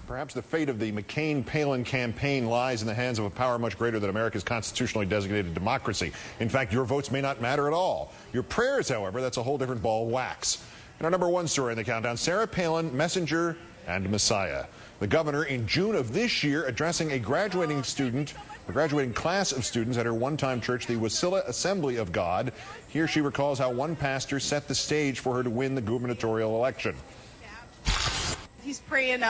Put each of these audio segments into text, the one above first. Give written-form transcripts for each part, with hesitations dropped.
Perhaps the fate of the McCain-Palin campaign lies in the hands of a power much greater than America's constitutionally designated democracy. In fact, your votes may not matter at all. Your prayers, however, that's a whole different ball of wax. In our #1 story in the countdown, Sarah Palin, messenger and messiah. The governor, in June of this year, addressing a graduating class of students at her one-time church, the Wasilla Assembly of God. Here she recalls how one pastor set the stage for her to win the gubernatorial election. He's praying,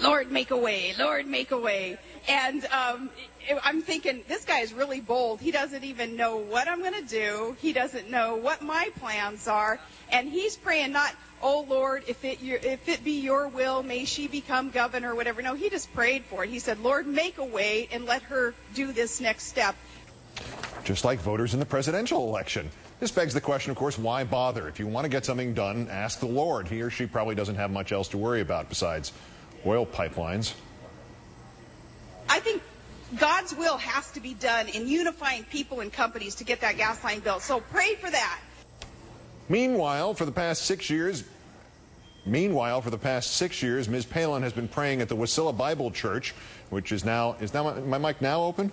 Lord, make a way, Lord, make a way. And I'm thinking, this guy is really bold. He doesn't even know what I'm going to do. He doesn't know what my plans are. And he's praying not, oh, Lord, if it be your will, may she become governor or whatever. No, he just prayed for it. He said, Lord, make a way and let her do this next step. Just like voters in the presidential election. This begs the question, of course, why bother? If you want to get something done, ask the Lord. He or she probably doesn't have much else to worry about besides oil pipelines. I think God's will has to be done in unifying people and companies to get that gas line built. So pray for that. Meanwhile, for the past 6 years, Ms. Palin has been praying at the Wasilla Bible Church, which is now my mic now open?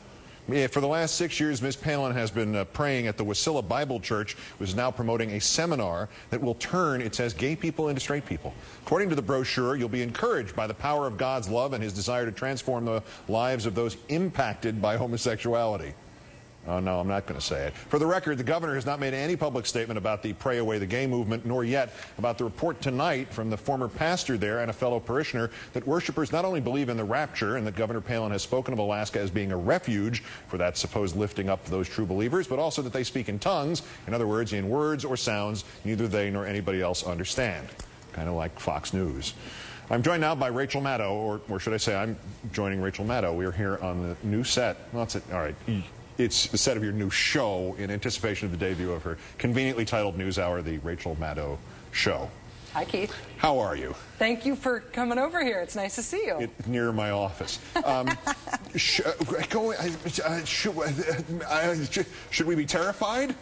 Yeah, for the last 6 years, Ms. Palin has been praying at the Wasilla Bible Church, which is now promoting a seminar that will turn, it says, gay people into straight people. According to the brochure, you'll be encouraged by the power of God's love and his desire to transform the lives of those impacted by homosexuality. Oh, no, I'm not going to say it. For the record, the governor has not made any public statement about the Pray Away the Gay movement, nor yet about the report tonight from the former pastor there and a fellow parishioner that worshipers not only believe in the rapture and that Governor Palin has spoken of Alaska as being a refuge for that supposed lifting up of those true believers, but also that they speak in tongues, in other words, in words or sounds neither they nor anybody else understand. Kind of like Fox News. I'm joined now by Rachel Maddow, or should I say I'm joining Rachel Maddow. We are here on the new set. Well, that's it. All right. It's the set of your new show in anticipation of the debut of her conveniently titled NewsHour, The Rachel Maddow Show. Hi, Keith. How are you? Thank you for coming over here. It's nice to see you. Near my office. Should we be terrified?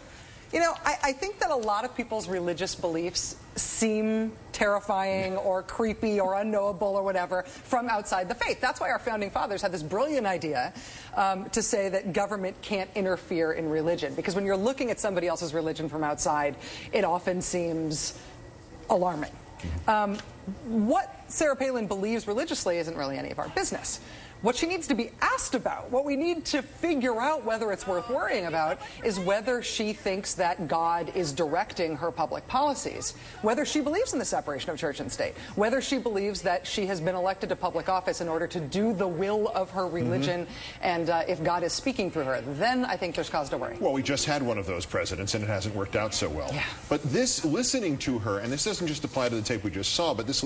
You know, I think that a lot of people's religious beliefs seem terrifying or creepy or unknowable or whatever from outside the faith. That's why our founding fathers had this brilliant idea to say that government can't interfere in religion. Because when you're looking at somebody else's religion from outside, it often seems alarming. What Sarah Palin believes religiously isn't really any of our business. What she needs to be asked about, what we need to figure out whether it's worth worrying about, is whether she thinks that God is directing her public policies, whether she believes in the separation of church and state, whether she believes that she has been elected to public office in order to do the will of her religion, and if God is speaking through her. Then I think there's cause to worry. Well, we just had one of those presidents, and it hasn't worked out so well. Yeah. But this, listening to her, and this doesn't just apply to the tape we just saw, but this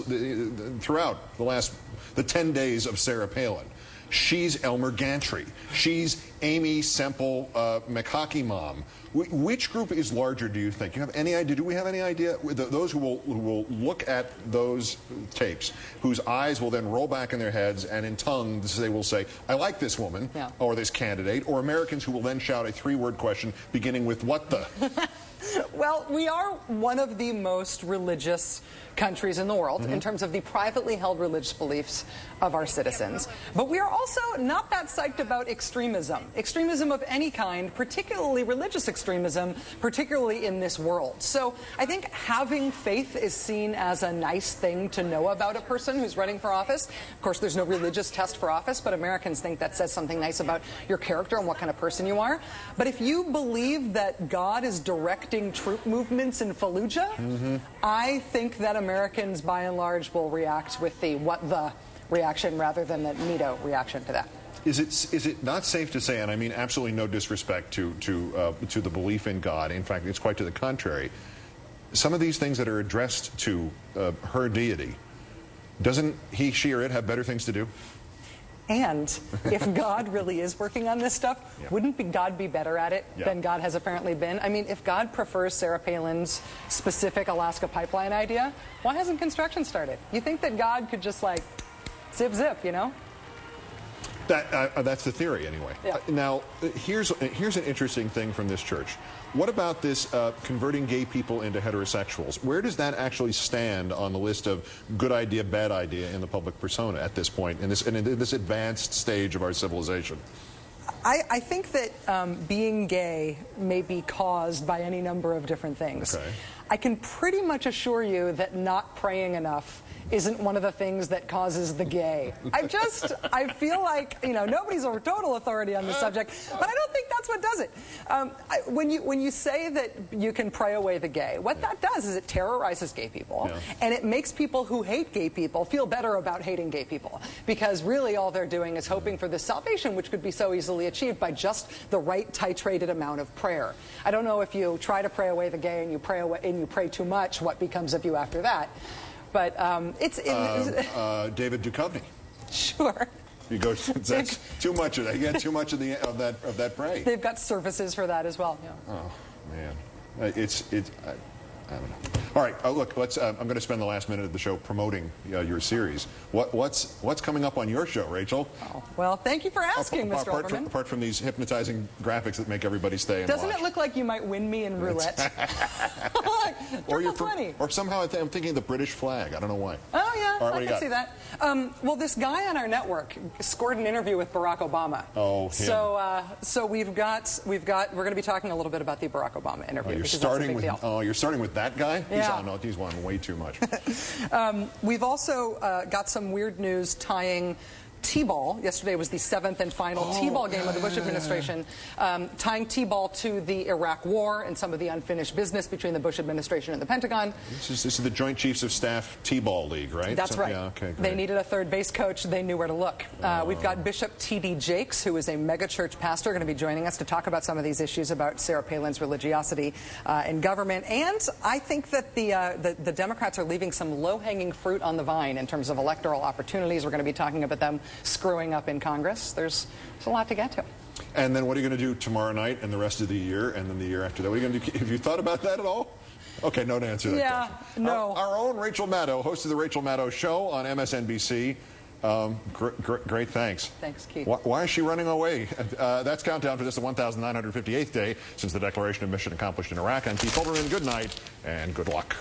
throughout the 10 days of Sarah Palin. She's Elmer Gantry. She's Amy Semple McHockey Mom. Which group is larger, do you think? You have any idea? Do we have any idea? Those who will look at those tapes, whose eyes will then roll back in their heads, and in tongues they will say, I like this woman, or this candidate, or Americans who will then shout a three-word question beginning with, what the? Well, we are one of the most religious countries in the world in terms of the privately held religious beliefs of our citizens. But we are also not that psyched about extremism. Extremism of any kind, particularly religious extremism, particularly in this world. So I think having faith is seen as a nice thing to know about a person who's running for office. Of course, there's no religious test for office, but Americans think that says something nice about your character and what kind of person you are. But if you believe that God is directing troop movements in Fallujah, I think that Americans, by and large, will react with the what the reaction rather than the neato reaction to that. Is it not safe to say, and I mean absolutely no disrespect to the belief in God, in fact, it's quite to the contrary, some of these things that are addressed to her deity, doesn't he, she, or it have better things to do? And if God really is working on this stuff, wouldn't God be better at it than God has apparently been? I mean, if God prefers Sarah Palin's specific Alaska pipeline idea, why hasn't construction started? You think that God could just, like, zip, zip, you know? That's the theory, anyway. Yeah. Now, here's an interesting thing from this church. What about this converting gay people into heterosexuals? Where does that actually stand on the list of good idea, bad idea in the public persona at this point, in this advanced stage of our civilization? I think that being gay may be caused by any number of different things. Okay. I can pretty much assure you that not praying enough isn't one of the things that causes the gay. I feel like, nobody's a total authority on the subject, but I don't think that's what does it. When you say that you can pray away the gay, what that does is it terrorizes gay people, and it makes people who hate gay people feel better about hating gay people, because really all they're doing is hoping for this salvation, which could be so easily achieved by just the right titrated amount of prayer. I don't know if you try to pray away the gay and you pray too much, what becomes of you after that. But David Duchovny. Sure. You go. That's too much of that. You get too much of that pray. They've got services for that as well. Yeah. Oh man, I don't know. All right, look. I'm going to spend the last minute of the show promoting your series. What's coming up on your show, Rachel? Oh, well, thank you for asking, Mr. Olbermann. Apart from these hypnotizing graphics that make everybody stay and Doesn't watch. It look like you might win me in roulette? Or somehow I'm thinking the British flag. I don't know why. Oh yeah, All right, I can see that. Well, this guy on our network scored an interview with Barack Obama. Oh, him. So we're going to be talking a little bit about the Barack Obama interview. You're starting with that guy? Yeah. He's won way too much. We've also got some weird news tying T-ball. Yesterday was the 7th and final T-ball game of the Bush administration, tying T-ball to the Iraq War and some of the unfinished business between the Bush administration and the Pentagon. This is the Joint Chiefs of Staff T-ball league, right? That's right. Yeah, okay, great. They needed a third base coach. They knew where to look. We've got Bishop T.D. Jakes, who is a megachurch pastor, going to be joining us to talk about some of these issues about Sarah Palin's religiosity in government. And I think that the Democrats are leaving some low-hanging fruit on the vine in terms of electoral opportunities. We're going to be talking about them screwing up in Congress. There's a lot to get to. And then what are you going to do tomorrow night and the rest of the year and then the year after that? What are you going to do? Have you thought about that at all? Okay, no to answer that question. No. Our own Rachel Maddow, host of the Rachel Maddow Show on MSNBC. Great, thanks. Thanks, Keith. Why is she running away? That's Countdown for this, the 1,958th day since the declaration of mission accomplished in Iraq. I'm Keith Olbermann. Good night and good luck.